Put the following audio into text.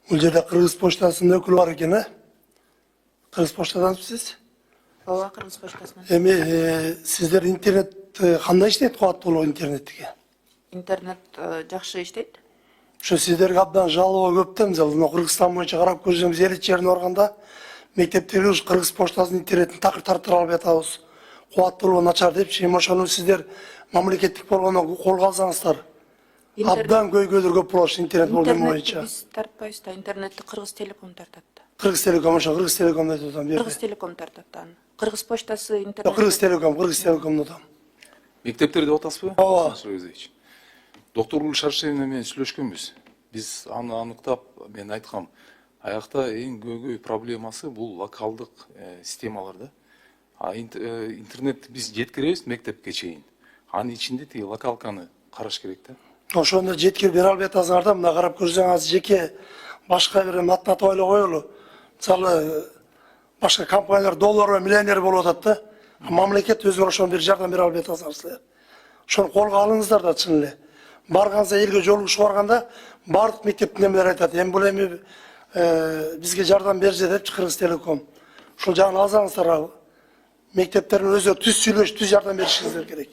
Бул жерде Кыргыз почтасынын өкүлү бар экен, Кыргыз почтадансыз? Ооба, Кыргыз почтасынан. Эми сиздер интернет кандай иштейт, кубаттуулугу интернеттики? Интернет жакшы иштейт. Ошо сиздерге абдан жалоо көп да, мисалы мына Кыргызстан боюнча карап көрсөңүз, эл ичерине барганда мектептерге ушу Кыргыз почтасынын интернетин такыр тартып алып атабыз. Кубаттуулугу начар депчи, эми ошону сиздер мамлекеттик болгондон колго алсаңыздар, абдан көйгөйлөр көп болот интернет болгон боюнча. Биз тартпайбыз да, интернетти Кыргыз Телеком тартат да. Кыргыз Телеком, ошо Кыргыз Телеком деп атам. Кыргыз Телеком тартат да. Кыргыз почтасы интернет. Кыргыз Телеком атам. Мектептер деп атасызбы? Ооба. Доктор Шаршевина менен сүйлөшкөнбүз. Биз аны аныктап, мен айткам, аякта эң көйгөй проблемасы бул локалдык системалар да. Интернет биз жеткиребиз мектепке чейин. Анын ичинде тиги локалканы караш керек да. Ошондо жеткирип бере албай атасыңар да, мына карап көрсөңүз жеке башка бир матнат ойлоп коелу. Мисалы башка компаниялар доллар миллионер болуп атат да. Мамлекет өзү ошону бир жардам бере албай атасыңар. Ошону колго алыңыздар да чын эле. Барганса элге жолугушуп барганда бардык мектептин немелери айтат. Эми бул эми бизге жардам берже депчи Кыргыз Телеком. Ушул жагын алсаңыздар, мектептердин өзү түз сүйлөшүп, түз жардам беришиңиздер керек.